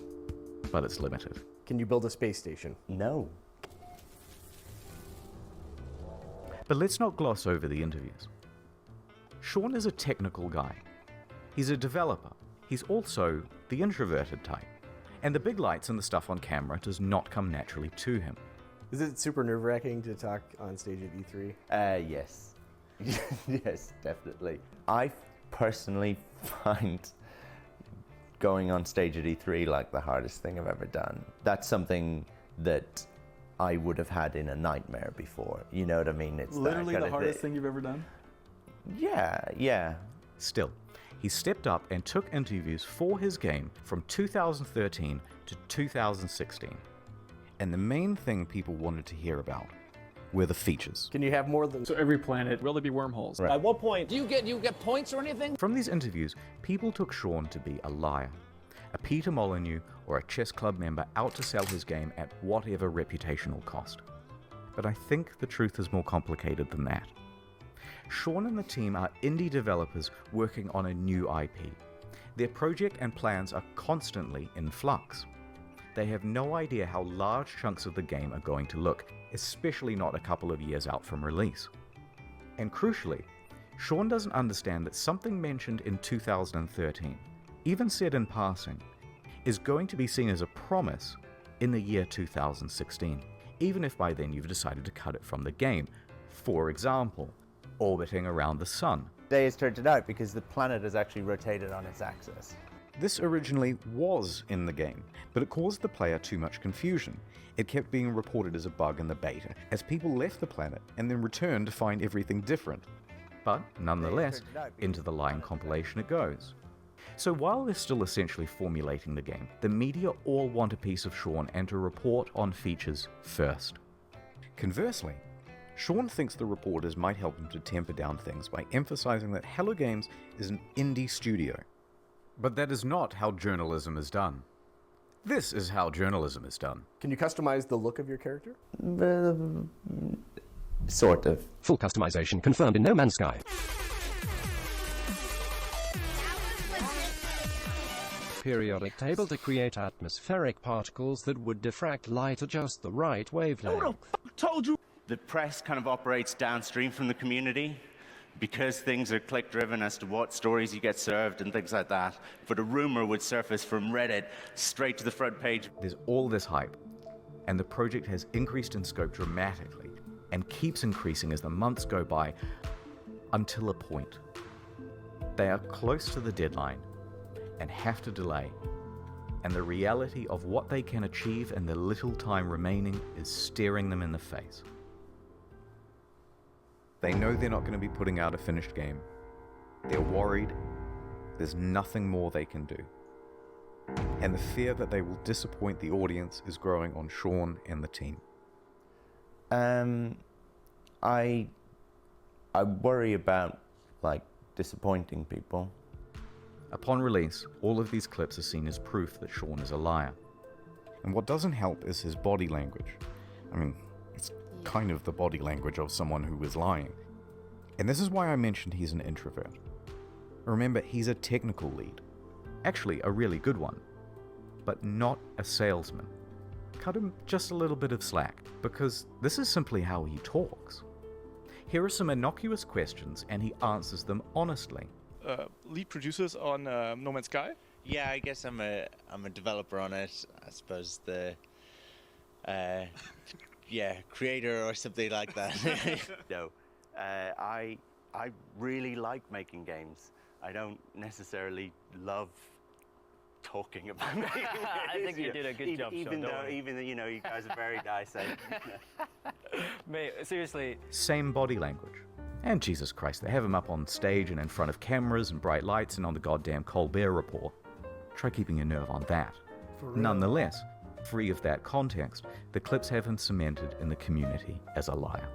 but it's limited. Can you build a space station? No. But let's not gloss over the interviews. Sean is a technical guy. He's a developer. He's also the introverted type. And the big lights and the stuff on camera does not come naturally to him. Is it super nerve-wracking to talk on stage at E3? Yes. Yes, definitely. I personally find going on stage at E3 like the hardest thing I've ever done. That's something that I would have had in a nightmare before. You know what I mean? It's literally the hardest thing you've ever done? Yeah. Still, he stepped up and took interviews for his game from 2013 to 2016. And the main thing people wanted to hear about were the features. Can you have more than... So every planet, will there be wormholes? Right. At what point do you get points or anything? From these interviews, people took Sean to be a liar, a Peter Molyneux or a chess club member out to sell his game at whatever reputational cost. But I think the truth is more complicated than that. Sean and the team are indie developers working on a new IP. Their project and plans are constantly in flux. They have no idea how large chunks of the game are going to look, especially not a couple of years out from release. And crucially, Sean doesn't understand that something mentioned in 2013, even said in passing, is going to be seen as a promise in the year 2016, even if by then you've decided to cut it from the game. For example, orbiting around the sun. Day has turned it out because the planet has actually rotated on its axis. This originally was in the game, but it caused the player too much confusion. It kept being reported as a bug in the beta, as people left the planet and then returned to find everything different. But nonetheless, into the lying compilation it goes. So while they're still essentially formulating the game, the media all want a piece of Sean and to report on features first. Conversely, Sean thinks the reporters might help him to temper down things by emphasizing that Hello Games is an indie studio. But that is not how journalism is done. This is how journalism is done. Can you customize the look of your character? Sort of. Full customization confirmed in No Man's Sky. Periodic table to create atmospheric particles that would diffract light at just the right wavelength. Who the fuck told you? The press kind of operates downstream from the community because things are click-driven as to what stories you get served and things like that. But a rumor would surface from Reddit straight to the front page. There's all this hype, and the project has increased in scope dramatically and keeps increasing as the months go by until a point. They are close to the deadline and have to delay, and the reality of what they can achieve in the little time remaining is staring them in the face. They know they're not going to be putting out a finished game. They're worried. There's nothing more they can do. And the fear that they will disappoint the audience is growing on Sean and the team. I worry about, disappointing people. Upon release, all of these clips are seen as proof that Sean is a liar. And what doesn't help is his body language. I mean, it's kind of the body language of someone who is lying. And this is why I mentioned he's an introvert. Remember, he's a technical lead. Actually, a really good one. But not a salesman. Cut him just a little bit of slack, because this is simply how he talks. Here are some innocuous questions, and he answers them honestly. Lead producers on No Man's Sky? Yeah, I guess I'm a developer on it. I suppose the creator or something like that. No, I really like making games. I don't necessarily love talking about making games. I think you did a good job, even though you guys are very nice. Mate, seriously. Same body language. And Jesus Christ, they have him up on stage and in front of cameras and bright lights and on the goddamn Colbert Report. Try keeping your nerve on that. Nonetheless, free of that context, the clips have him cemented in the community as a liar.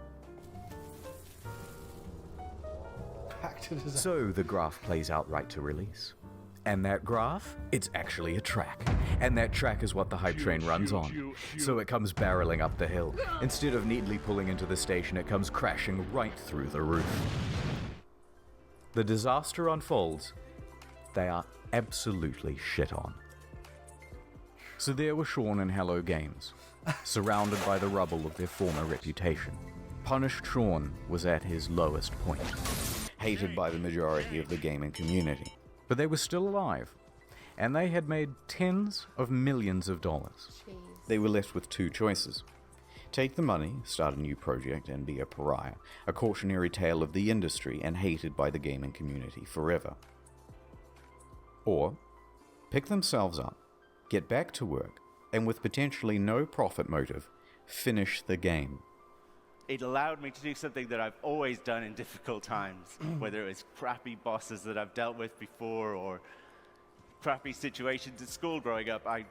Back to design. So the graph plays out right to release. And that graph, it's actually a track. And that track is what the hype train runs on. So it comes barreling up the hill. Instead of neatly pulling into the station, it comes crashing right through the roof. The disaster unfolds. They are absolutely shit on. So there were Sean and Hello Games, surrounded by the rubble of their former reputation. Punished Sean was at his lowest point, hated by the majority of the gaming community. But they were still alive, and they had made tens of millions of dollars. Jeez. They were left with two choices. Take the money, start a new project, and be a pariah, a cautionary tale of the industry and hated by the gaming community forever. Or pick themselves up, get back to work, and with potentially no profit motive, finish the game. It allowed me to do something that I've always done in difficult times, whether it was crappy bosses that I've dealt with before or crappy situations at school growing up. I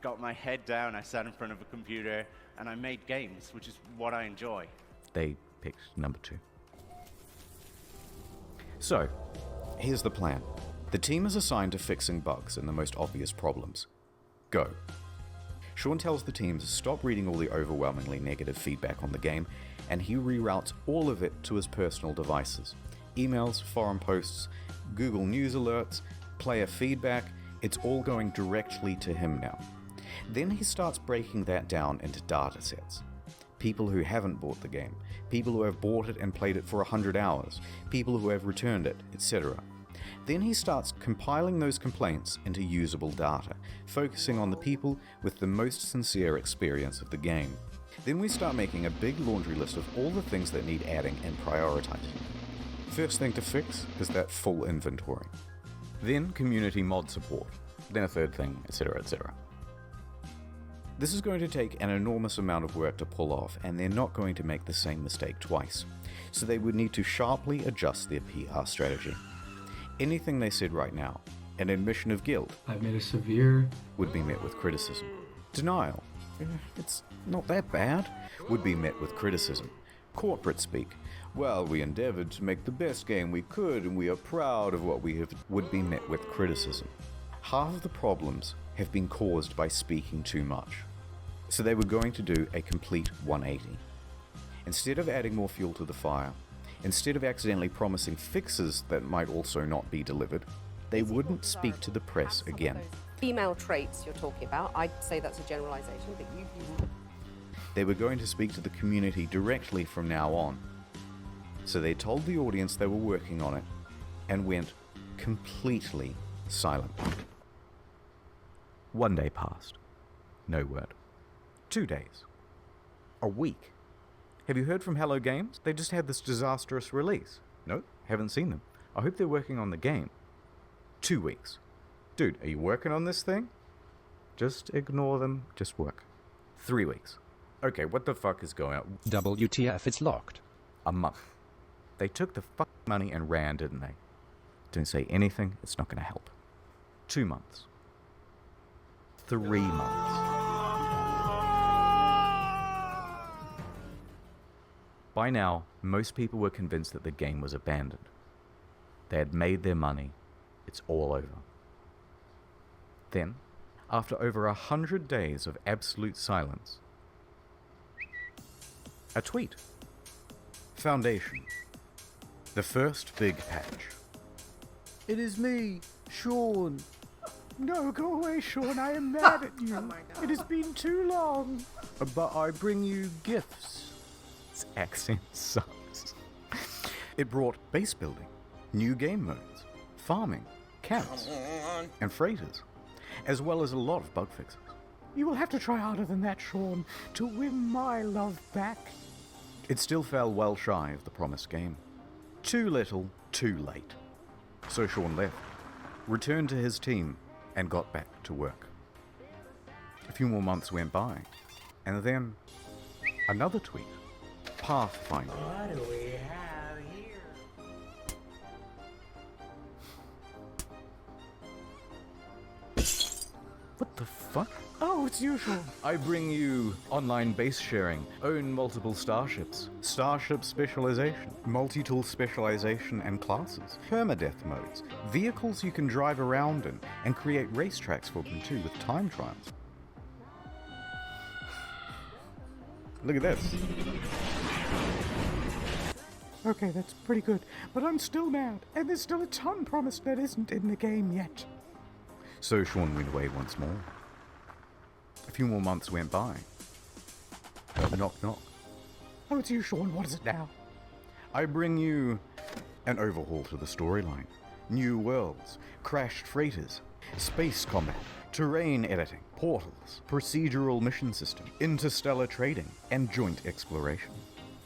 got my head down, I sat in front of a computer, and I made games, which is what I enjoy. They picked number 2. So, here's the plan. The team is assigned to fixing bugs and the most obvious problems. Go. Sean tells the team to stop reading all the overwhelmingly negative feedback on the game, and he reroutes all of it to his personal devices. Emails, forum posts, Google News alerts, player feedback, it's all going directly to him now. Then he starts breaking that down into data sets. People who haven't bought the game, people who have bought it and played it for 100 hours, people who have returned it, etc. Then he starts compiling those complaints into usable data, focusing on the people with the most sincere experience of the game. Then we start making a big laundry list of all the things that need adding and prioritizing. First thing to fix is that full inventory. Then community mod support. Then a third thing, etc., etc. This is going to take an enormous amount of work to pull off, and they're not going to make the same mistake twice. So they would need to sharply adjust their PR strategy. Anything they said right now, an admission of guilt, I've made a severe, would be met with criticism. Denial, it's not that bad, would be met with criticism. Corporate speak, well, we endeavored to make the best game we could and we are proud of what we have, would be met with criticism. Half of the problems have been caused by speaking too much. So they were going to do a complete 180. Instead of adding more fuel to the fire, instead of accidentally promising fixes that might also not be delivered, they wouldn't speak to the press again. Female traits you're talking about, I'd say that's a generalization, but you've used them. They were going to speak to the community directly from now on. So they told the audience they were working on it and went completely silent. 1 day passed. No word. 2 days. A week. Have you heard from Hello Games? They just had this disastrous release. Nope, haven't seen them. I hope they're working on the game. 2 weeks. Dude, are you working on this thing? Just ignore them, just work. 3 weeks. Okay, what the fuck is going on? WTF, it's locked. A month. They took the fuck money and ran, didn't they? Don't say anything, it's not gonna help. 2 months. 3 months. By now, most people were convinced that the game was abandoned. They had made their money. It's all over. Then, after over 100 days of absolute silence, a tweet. Foundation. The first big patch. It is me, Sean. No, go away, Sean. I am mad at you. It has been too long. But I bring you gifts. His accent sucks. It brought base building, new game modes, farming, camps, and freighters, as well as a lot of bug fixes. You will have to try harder than that, Sean, to win my love back. It still fell well shy of the promised game. Too little, too late. So Sean left, returned to his team, and got back to work. A few more months went by, and then another tweet. Pathfinder. What do we have here? What the fuck? Oh, it's usual. I bring you online base sharing, own multiple starships, starship specialization, multi-tool specialization and classes, permadeath modes, vehicles you can drive around in, and create racetracks for them too with time trials. Look at this. Okay, that's pretty good, but I'm still mad, and there's still a ton promised that isn't in the game yet. So Sean went away once more. A few more months went by. A knock knock. Oh, it's you, Sean. What is it now? I bring you an overhaul to the storyline. New worlds, crashed freighters, space combat, terrain editing, portals, procedural mission system, interstellar trading, and joint exploration.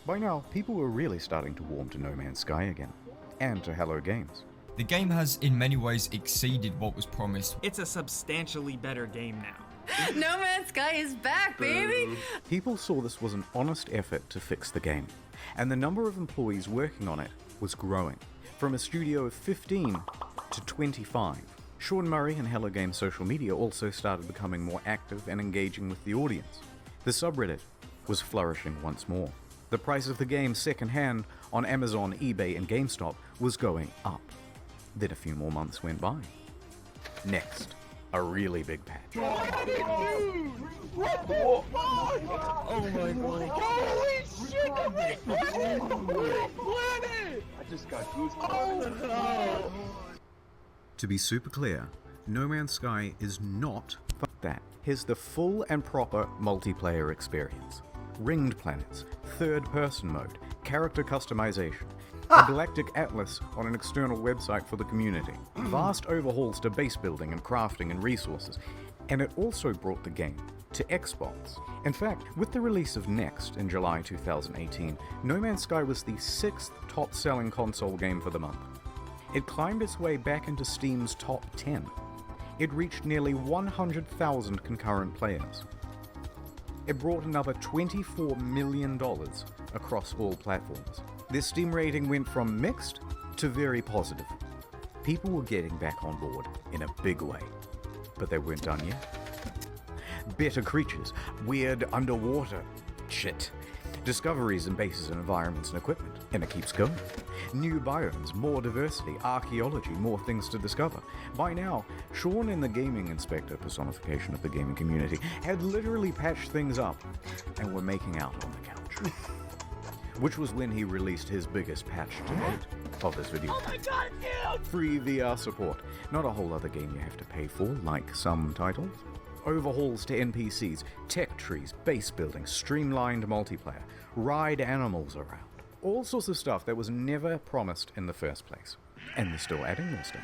By now, people were really starting to warm to No Man's Sky again, and to Hello Games. The game has in many ways exceeded what was promised. It's a substantially better game now. No Man's Sky is back, baby! People saw this was an honest effort to fix the game, and the number of employees working on it was growing, from a studio of 15 to 25. Sean Murray and Hello Games social media also started becoming more active and engaging with the audience. The subreddit was flourishing once more. The price of the game second-hand on Amazon, eBay, and GameStop was going up. Then a few more months went by. Next, a really big patch. What the fuck? Oh my god. Holy shit, the planet! I just got goosebumps. Oh no! To be super clear, No Man's Sky is not fuck that. Here's the full and proper multiplayer experience. Ringed planets, third-person mode, character customization, a galactic atlas on an external website for the community, vast overhauls to base building and crafting and resources, and it also brought the game to Xbox. In fact, with the release of Next in July 2018, No Man's Sky was the 6th top-selling console game for the month. It climbed its way back into Steam's top 10. It reached nearly 100,000 concurrent players. It brought another $24 million across all platforms. Their Steam rating went from mixed to very positive. People were getting back on board in a big way, but they weren't done yet. Better creatures, weird underwater shit, discoveries in bases and environments and equipment, and it keeps going. New biomes, more diversity, archaeology, more things to discover. By now, Sean and the gaming inspector, personification of the gaming community, had literally patched things up and were making out on the couch. Which was when he released his biggest patch to date of this video. Oh my god, dude! Free VR support. Not a whole other game you have to pay for, like some titles. Overhauls to NPCs, tech trees, base building, streamlined multiplayer, ride animals around. All sorts of stuff that was never promised in the first place. And they're still adding more stuff.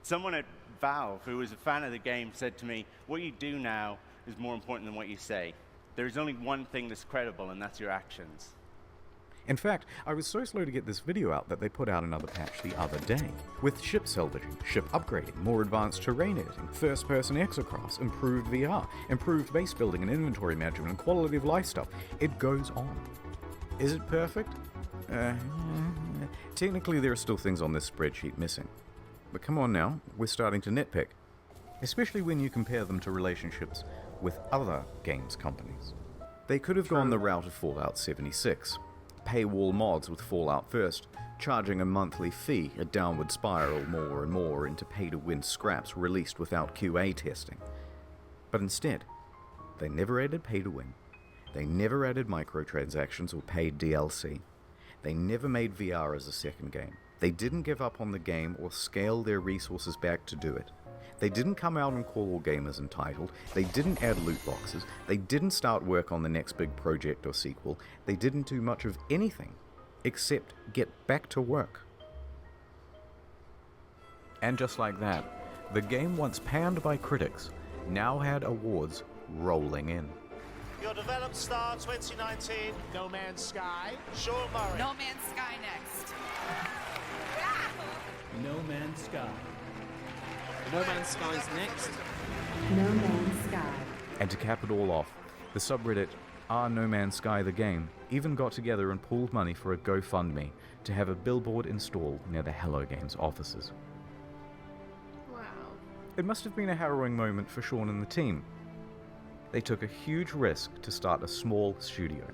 Someone at Valve, who was a fan of the game, said to me, what you do now is more important than what you say. There's only one thing that's credible, and that's your actions. In fact, I was so slow to get this video out that they put out another patch the other day, with ship salvaging, ship upgrading, more advanced terrain editing, first-person exocrafts, improved VR, improved base building and inventory management, and quality of life stuff. It goes on. Is it perfect? Technically there are still things on this spreadsheet missing. But come on now, we're starting to nitpick. Especially when you compare them to relationships with other games companies. They could have gone the route of Fallout 76. paywall mods with Fallout First, charging a monthly fee, a downward spiral more and more into pay-to-win scraps released without QA testing. But instead, they never added pay-to-win, they never added microtransactions or paid DLC, they never made VR as a second game, they didn't give up on the game or scale their resources back to do it. They didn't come out and call all gamers entitled, they didn't add loot boxes, they didn't start work on the next big project or sequel, they didn't do much of anything except get back to work. And just like that, the game once panned by critics now had awards rolling in. Your developed star 2019, No Man's Sky, Sean Murray. No Man's Sky next. No Man's Sky. No Man's Sky's next. No Man's Sky. And to cap it all off, the subreddit No Man's Sky the game even got together and pooled money for a GoFundMe to have a billboard installed near the Hello Games offices. Wow. It must have been a harrowing moment for Sean and the team. They took a huge risk to start a small studio.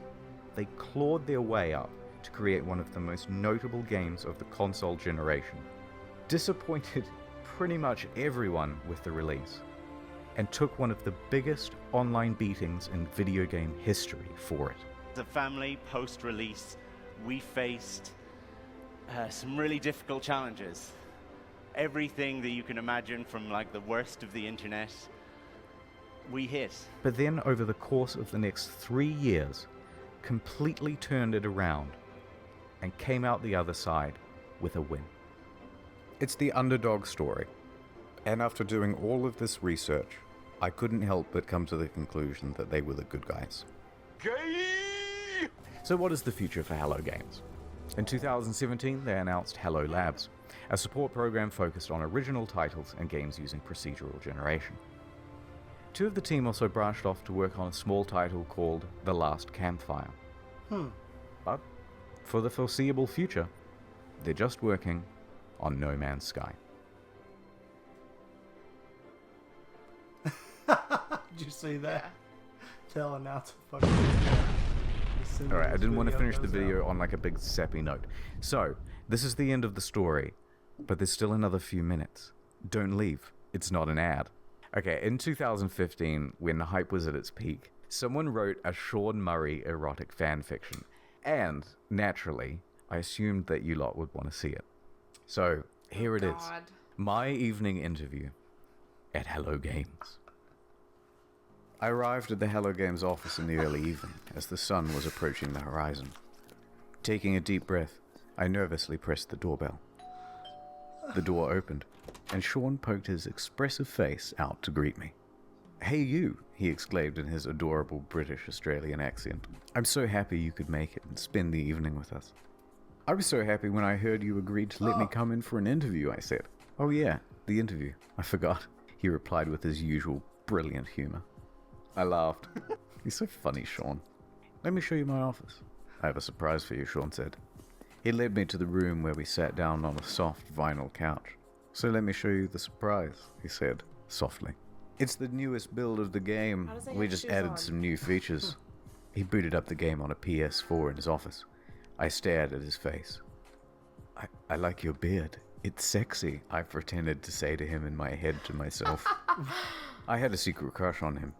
They clawed their way up to create one of the most notable games of the console generation. Disappointed pretty much everyone with the release, and took one of the biggest online beatings in video game history for it. As a family, post-release, we faced some really difficult challenges. Everything that you can imagine from like the worst of the internet, we hit. But then over the course of the next 3 years, completely turned it around and came out the other side with a win. It's the underdog story. And after doing all of this research, I couldn't help but come to the conclusion that they were the good guys. Gay! So what is the future for Hello Games? In 2017, they announced Hello Labs, a support program focused on original titles and games using procedural generation. Two of the team also branched off to work on a small title called The Last Campfire. But for the foreseeable future, they're just working on No Man's Sky. Did you see that? Telling out to fucking. Alright, I didn't want to finish the video on like a big sappy note. So, this is the end of the story, but there's still another few minutes. Don't leave, it's not an ad. Okay, in 2015, when the hype was at its peak, someone wrote a Sean Murray erotic fanfiction. And, naturally, I assumed that you lot would want to see it. So, here it is. My evening interview at Hello Games. I arrived at the Hello Games office in the early evening as the sun was approaching the horizon. Taking a deep breath, I nervously pressed the doorbell. The door opened, and Sean poked his expressive face out to greet me. "Hey you," he exclaimed in his adorable British-Australian accent. "I'm so happy you could make it and spend the evening with us." "I was so happy when I heard you agreed to let me come in for an interview," I said. "Oh yeah, the interview. I forgot," he replied with his usual brilliant humor. I laughed. "You're so funny, Sean. Let me show you my office." "I have a surprise for you," Sean said. He led me to the room where we sat down on a soft vinyl couch. "So let me show you the surprise," he said, softly. "It's the newest build of the game. We just added some new features." He booted up the game on a PS4 in his office. I stared at his face. I like your beard. It's sexy," I pretended to say to him in my head to myself. I had a secret crush on him.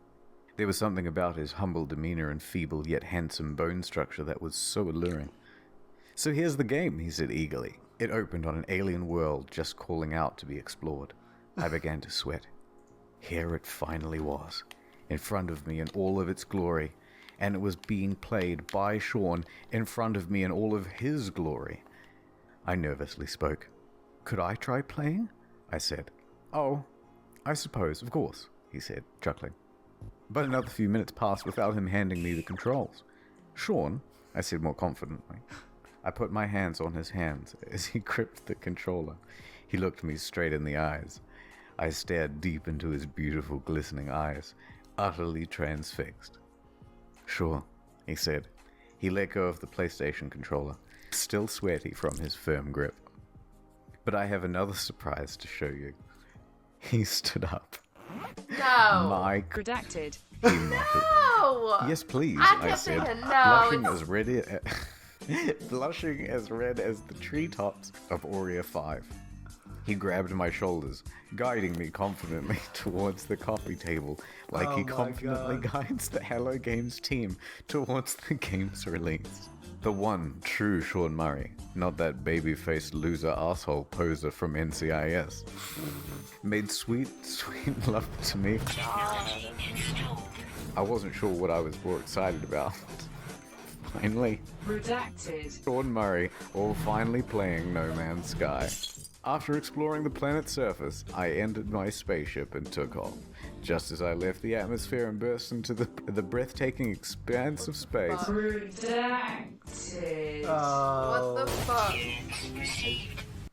There was something about his humble demeanor and feeble yet handsome bone structure that was so alluring. "So here's the game," he said eagerly. It opened on an alien world just calling out to be explored. I began to sweat. Here it finally was, in front of me in all of its glory, and it was being played by Sean in front of me in all of his glory. I nervously spoke. "Could I try playing?" I said. "Oh, I suppose, of course," he said, chuckling. But another few minutes passed without him handing me the controls. "Sean," I said more confidently. I put my hands on his hands as he gripped the controller. He looked me straight in the eyes. I stared deep into his beautiful, glistening eyes, utterly transfixed. "Sure," he said. He let go of the PlayStation controller, still sweaty from his firm grip. "But I have another surprise to show you." He stood up. No. Mike. Redacted. He muttered. No. "Yes, please," I I kept said, thinking, no, blushing it's- as ready blushing as red as the treetops of Aurea 5. He grabbed my shoulders, guiding me confidently towards the coffee table, like Oh he my confidently God. guides the Hello Games team towards the game's release. The one true Sean Murray, not that baby-faced loser asshole poser from NCIS, made sweet, sweet love to me. I wasn't sure what I was more excited about. Finally, Redacted. Sean Murray, all finally playing No Man's Sky. After exploring the planet's surface, I entered my spaceship and took off. Just as I left the atmosphere and burst into the breathtaking expanse of space. Redacted. What the fuck?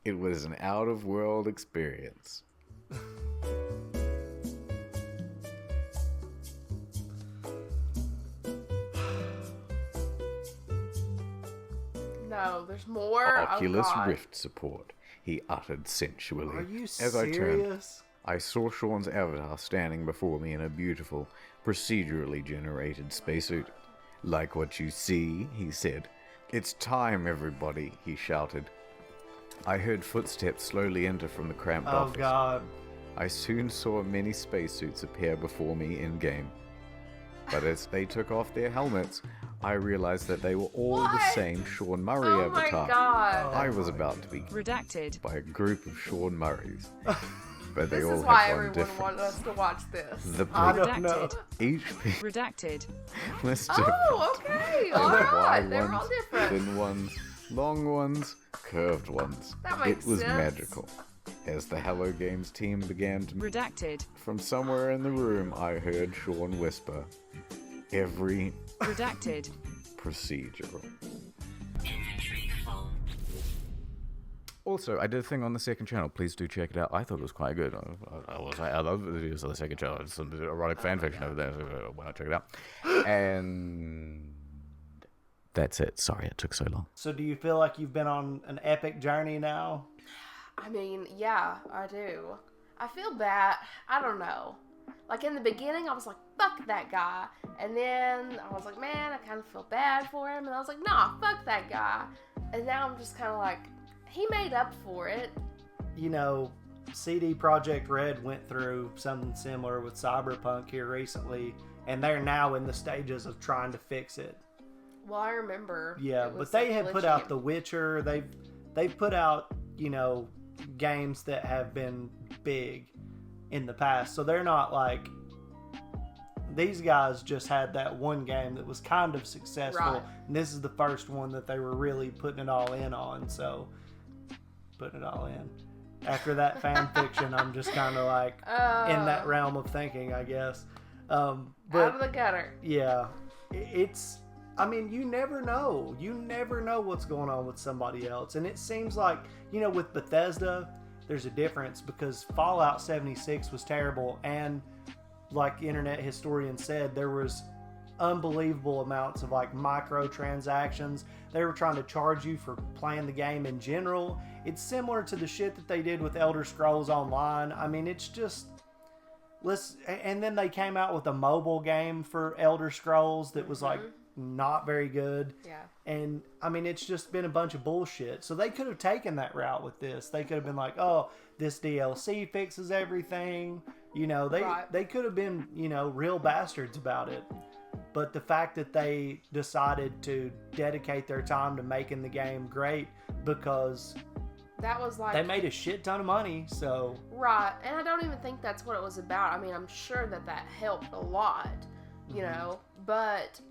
It was an out-of-world experience. No, there's more. Oculus oh, God. Rift support, he uttered sensually. Are you As I turned, serious? I saw Sean's avatar standing before me in a beautiful, procedurally generated spacesuit. Like what you see, he said. It's time, everybody, he shouted. I heard footsteps slowly enter from the cramped Oh office. God. I soon saw many spacesuits appear before me in-game. But as they took off their helmets, I realized that they were all the same Sean Murray Oh my avatar. God. I was about to be Redacted. by a group of Sean Murrays. But they This all is why had one everyone difference. wanted us to watch this. The I don't know. Redacted. Each piece Redacted. was different. Oh, okay. There All were right. wide They were all ones, different. thin ones, long ones, curved ones. That makes It was sense. magical. As the Hello Games team began to Redacted. from somewhere in the room, I heard Sean whisper, "Every Redacted. procedural." Also, I did a thing on the second channel. Please do check it out. I thought it was quite good. I love the videos of the second channel. It's some erotic fan fiction over there. So why not check it out? And that's it. Sorry it took so long. So do you feel like you've been on an epic journey now? I mean, yeah, I do. I feel bad. I don't know. Like in the beginning, I was like, fuck that guy. And then I was like, man, I kind of feel bad for him. And I was like, nah, fuck that guy. And now I'm just kind of like, he made up for it. You know, CD Projekt Red went through something similar with Cyberpunk here recently, and they're now in the stages of trying to fix it. Well, I remember. Yeah, it was but they like have put glitchy. out The Witcher. They've put out, you know, games that have been big in the past. So they're not like, these guys just had that one game that was kind of successful. Right. And this is the first one that they were really putting it all in on. So putting it all in. After that fan fiction, I'm just kind of like in that realm of thinking, I guess. But Out of the gutter. yeah, it's, I mean, you never know. You never know what's going on with somebody else. And it seems like, you know, with Bethesda, there's a difference because Fallout 76 was terrible. And like internet historians said, there was unbelievable amounts of like microtransactions. They were trying to charge you for playing the game in general. It's similar to the shit that they did with Elder Scrolls Online. I mean, it's just, and then they came out with a mobile game for Elder Scrolls that was like not very good. Yeah. And I mean, it's just been a bunch of bullshit. So they could have taken that route with this. They could have been like, oh, this DLC fixes everything. You know, they could have been, you know, real bastards about it. But the fact that they decided to dedicate their time to making the game great because that was like, they made a shit ton of money, so right. And I don't even think that's what it was about. I mean, I'm sure that helped a lot, you know, but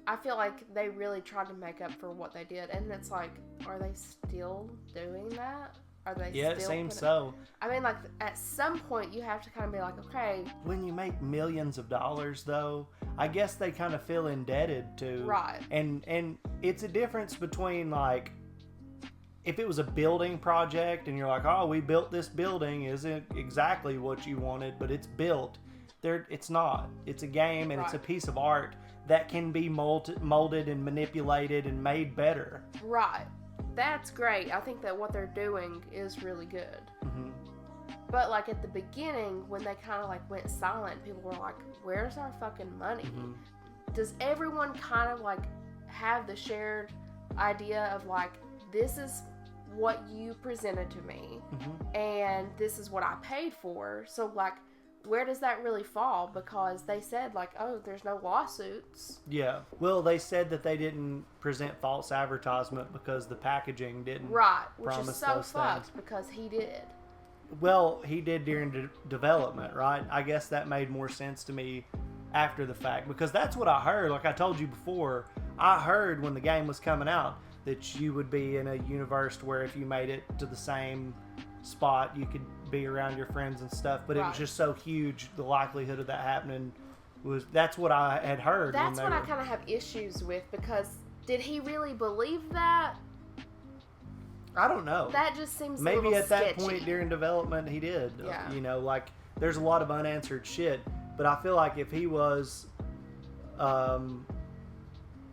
I feel like they really tried to make up for what they did. And it's like, are they still doing that? Are they yeah, still it seems so. I mean, like, at some point, you have to kind of be like, okay. When you make millions of dollars, though, I guess they kind of feel indebted to. Right. And it's a difference between, like, if it was a building project and you're like, oh, we built this building, isn't exactly what you wanted, but it's built. It's not. It's a game and it's a piece of art that can be molded and manipulated and made better. Right. That's great. I think that what they're doing is really good. Mm-hmm. But like at the beginning, when they kind of like went silent, people were like, where's our fucking money? Mm-hmm. Does everyone kind of like have the shared idea of like, this is what you presented to me, and this is what I paid for. So like, where does that really fall? Because they said like, oh, there's no lawsuits. Yeah. Well, they said that they didn't present false advertisement because the packaging didn't. Right, which promise is so those fucked things. because he did. Well, he did during development, right? I guess that made more sense to me after the fact, because that's what I heard. Like I told you before, I heard when the game was coming out that you would be in a universe where if you made it to the same spot, you could be around your friends and stuff. But it was just so huge, the likelihood of that happening that's what I had heard. That's what I kind of have issues with, because did he really believe that? I don't know. That just seems a maybe little at that sketchy. point during development he did. Yeah. You know, like there's a lot of unanswered shit. But I feel like if he was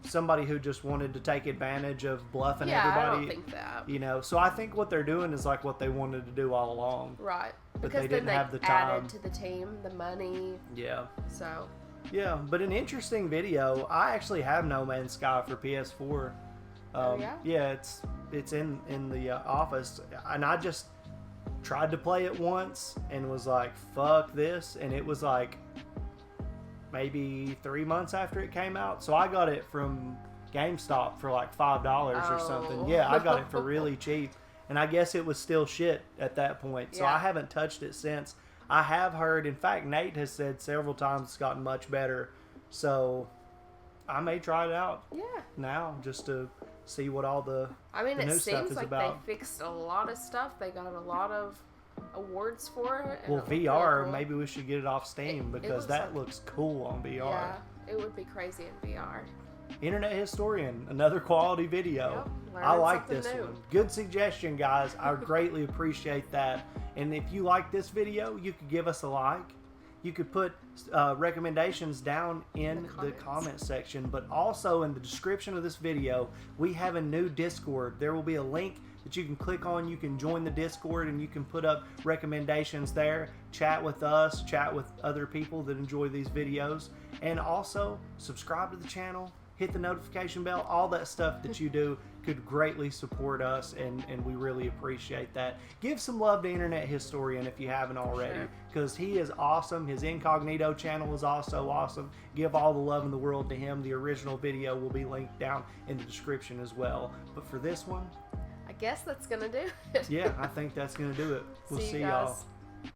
somebody who just wanted to take advantage of bluffing everybody, I don't think that. You know, so I think what they're doing is like what they wanted to do all along. Right. But Because they then didn't have the time. added to the team the money. Yeah. So. Yeah, but an interesting video. I actually have No Man's Sky for PS4. Yeah? Yeah, it's in the office, and I just tried to play it once and was like, fuck this, and it was like maybe 3 months after it came out, so I got it from GameStop for like $5 or something. Yeah, I got it for really cheap, and I guess it was still shit at that point, so I haven't touched it since. I have heard, in fact, Nate has said several times it's gotten much better, so I may try it out now just to see what all the I mean, the it new stuff seems is like about. they fixed a lot of stuff. They got a lot of awards for it. and Well, it looked really VR, cool. maybe we should get it off Steam because looks that like- looks cool on VR. Yeah, it would be crazy in VR. Internet Historian, another quality video. Yep, I learning like something this new. one. Good suggestion, guys. I greatly appreciate that. And if you like this video, you could give us a like. You could put recommendations down in the comment section, but also in the description of this video, we have a new Discord. There will be a link that you can click on. You can join the Discord and you can put up recommendations there, chat with us, chat with other people that enjoy these videos, and also subscribe to the channel, hit the notification bell. All that stuff that you do could greatly support us, and we really appreciate that. Give some love to Internet Historian if you haven't already, because he is awesome. His Incognito channel is also awesome. Give all the love in the world to him. The original video will be linked down in the description as well. But for this one, I guess that's gonna do it. yeah, I think that's gonna do it. We'll See you see guys. y'all.